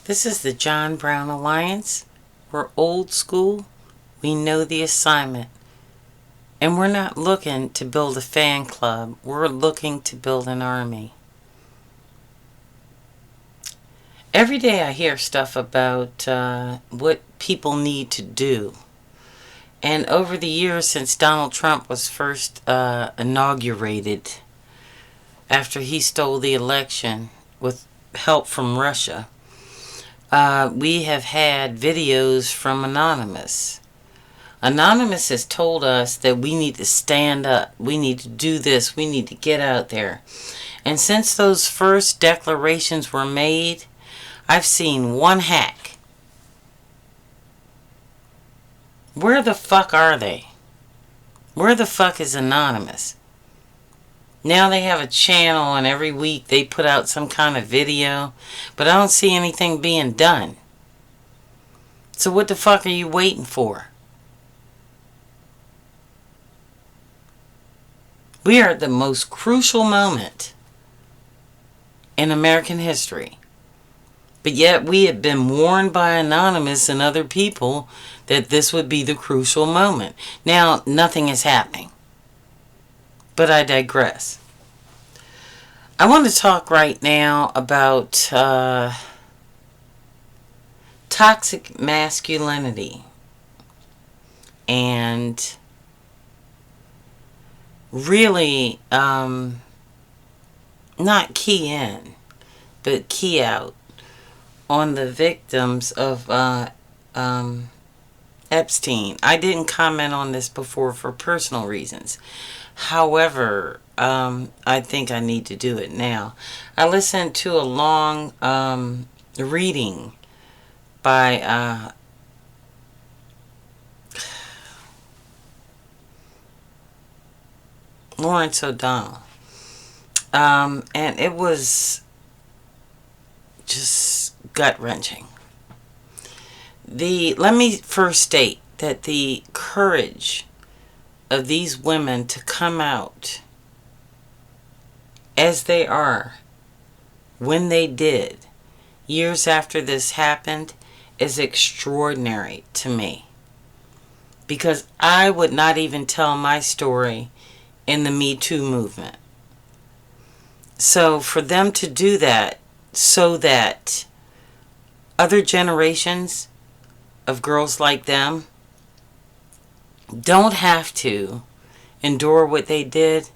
This is the John Brown Alliance. We're old school. We know the assignment. And we're not looking to build a fan club. We're looking to build an army. Every day I hear stuff about what people need to do. And over the years since Donald Trump was first inaugurated, after he stole the election with help from Russia, we have had videos from Anonymous. Anonymous has told us that we need to stand up. We need to do this. We need to get out there. And since those first declarations were made, I've seen one hack. Where the fuck are they? Where the fuck is Anonymous? Now they have a channel and every week they put out some kind of video, but I don't see anything being done. So what the fuck are you waiting for? We are at the most crucial moment in American history. But yet we have been warned by Anonymous and other people that this would be the crucial moment. Now, nothing is happening. But I digress. I want to talk right now about toxic masculinity. And really, not key in, but key out on the victims of Epstein. I didn't comment on this before for personal reasons. However, I think I need to do it now. I listened to a long reading by Lawrence O'Donnell. And it was just gut-wrenching. Let me first state that the courage of these women to come out as they are when they did years after this happened is extraordinary to me, because I would not even tell my story in the Me Too movement. So for them to do that so that other generations of girls like them don't have to endure what they did,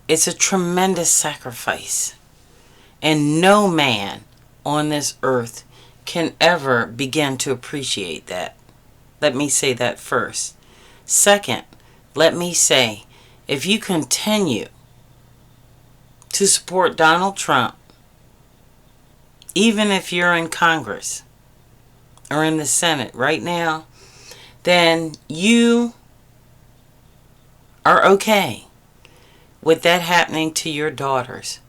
it's a tremendous sacrifice. And no man on this earth can ever begin to appreciate that. Let me say that first. Second, let me say, if you continue to support Donald Trump, even if you're in Congress or in the Senate right now, then you are okay with that happening to your daughters.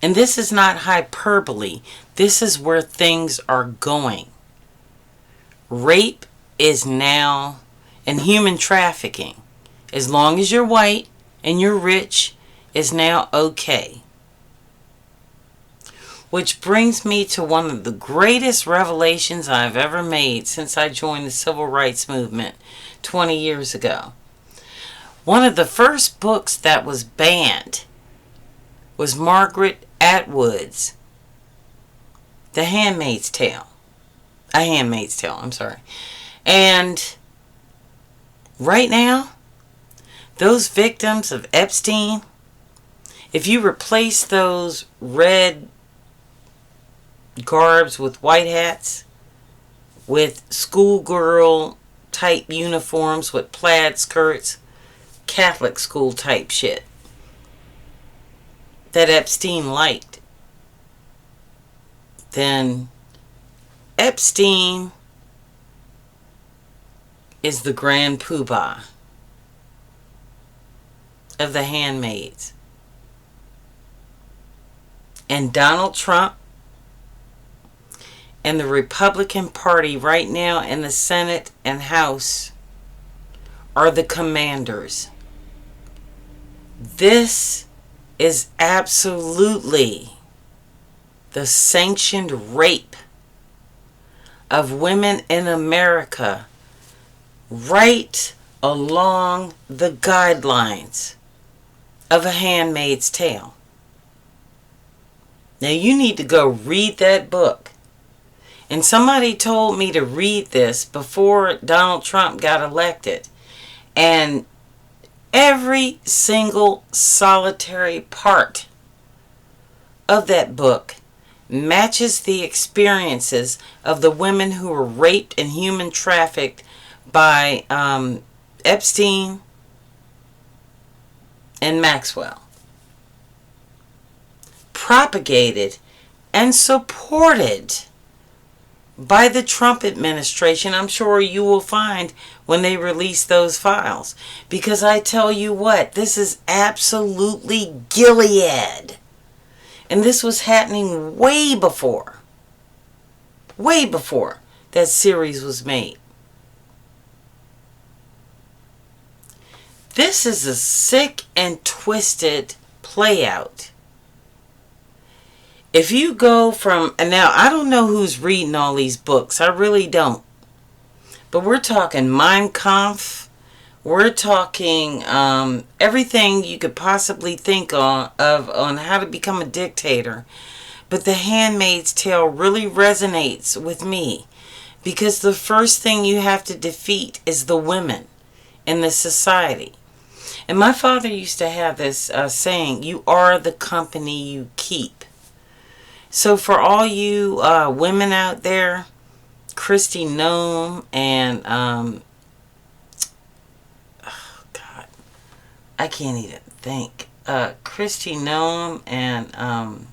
And this is not hyperbole. This is where things are going. Rape is now, and human trafficking, as long as you're white and you're rich, is now okay. Which brings me to one of the greatest revelations I've ever made since I joined the Civil Rights Movement 20 years ago. One of the first books that was banned was Margaret Atwood's The Handmaid's Tale. A Handmaid's Tale, I'm sorry. And right now, those victims of Epstein, if you replace those red garbs with white hats, with schoolgirl type uniforms with plaid skirts, Catholic school type shit that Epstein liked, then Epstein is the grand poobah of the handmaids. And Donald Trump and the Republican Party right now in the Senate and House are the commanders. This is absolutely the sanctioned rape of women in America right along the guidelines of A Handmaid's Tale. Now you need to go read that book. And somebody told me to read this before Donald Trump got elected. And every single solitary part of that book matches the experiences of the women who were raped and human trafficked by Epstein and Maxwell. Propagated and supported by the Trump administration. I'm sure you will find when they release those files. Because I tell you what, this is absolutely Gilead. And this was happening way before that series was made. This is a sick and twisted play out. If you go from, and now I don't know who's reading all these books, I really don't. But we're talking Mein Kampf, we're talking everything you could possibly think on how to become a dictator. But The Handmaid's Tale really resonates with me because the first thing you have to defeat is the women in the society. And my father used to have this saying, you are the company you keep. So for all you women out there, Kristi Noem and, oh God, I can't even think. Kristi Noem and,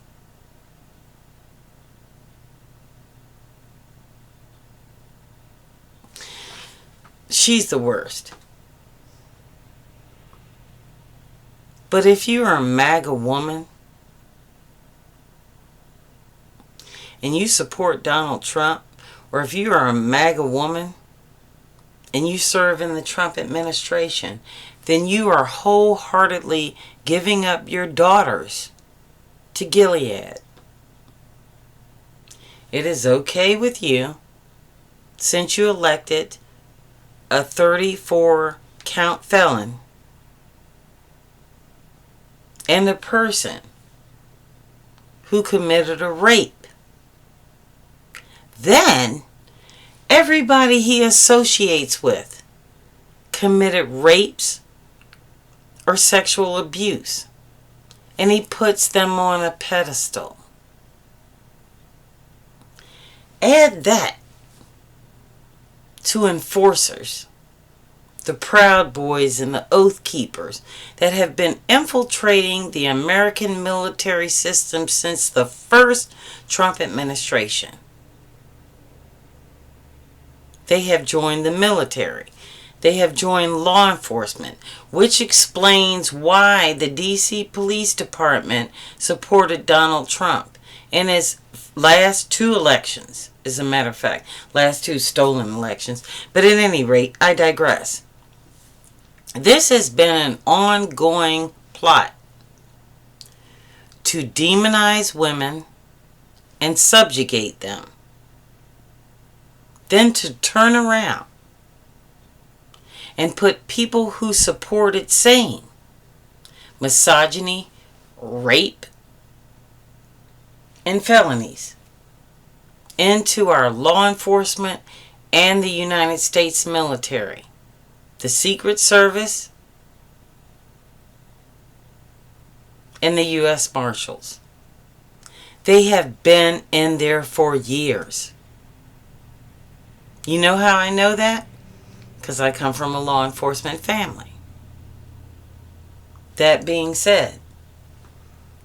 she's the worst. But if you are a MAGA woman, and you support Donald Trump, or if you are a MAGA woman and you serve in the Trump administration, then you are wholeheartedly giving up your daughters to Gilead. It is okay with you, since you elected a 34-count felon and a person who committed a rape. Then, everybody he associates with committed rapes or sexual abuse. And he puts them on a pedestal. Add that to enforcers, the Proud Boys and the Oath Keepers that have been infiltrating the American military system since the first Trump administration. They have joined the military. They have joined law enforcement, which explains why the D.C. Police Department supported Donald Trump in his last two elections, as a matter of fact. Last two stolen elections. But at any rate, I digress. This has been an ongoing plot to demonize women and subjugate them. Then to turn around and put people who supported same misogyny, rape, and felonies into our law enforcement and the United States military, the Secret Service, and the U.S. Marshals. They have been in there for years. You know how I know that? Because I come from a law enforcement family. That being said,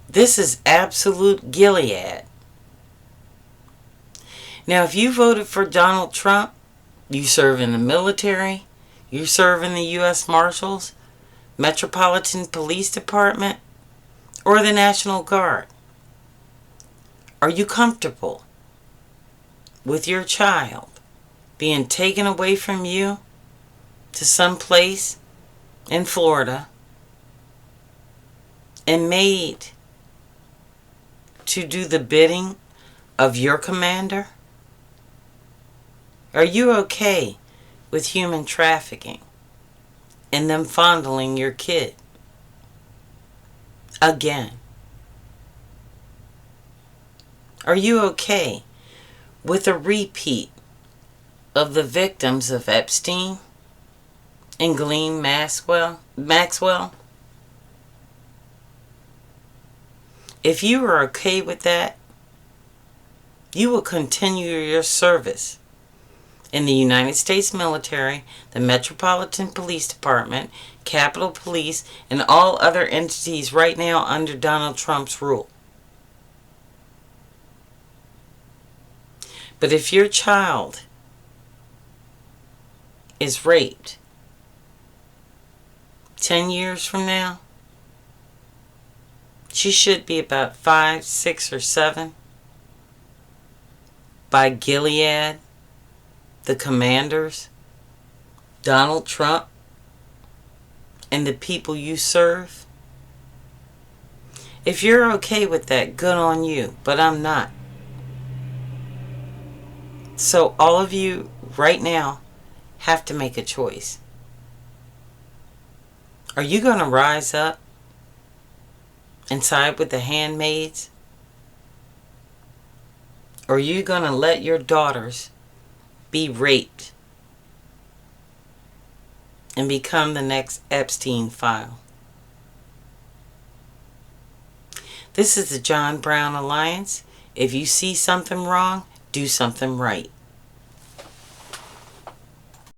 this is absolute Gilead. Now, if you voted for Donald Trump, you serve in the military, you serve in the U.S. Marshals, Metropolitan Police Department, or the National Guard. Are you comfortable with your child being taken away from you to some place in Florida and made to do the bidding of your commander? Are you okay with human trafficking and them fondling your kid? Again. Are you okay with a repeat of the victims of Epstein and Ghislaine Maxwell? If you are okay with that, you will continue your service in the United States military, the Metropolitan Police Department, Capitol Police, and all other entities right now under Donald Trump's rule. But if your child is raped 10 years from now, she should be about 5, 6, or 7, by Gilead, the commanders, Donald Trump, and the people you serve. If you're okay with that, good on you, but I'm not. So all of you right now have to make a choice. Are you going to rise up and side with the handmaids? Or are you going to let your daughters be raped and become the next Epstein file? This is the John Brown Alliance. If you see something wrong, do something right.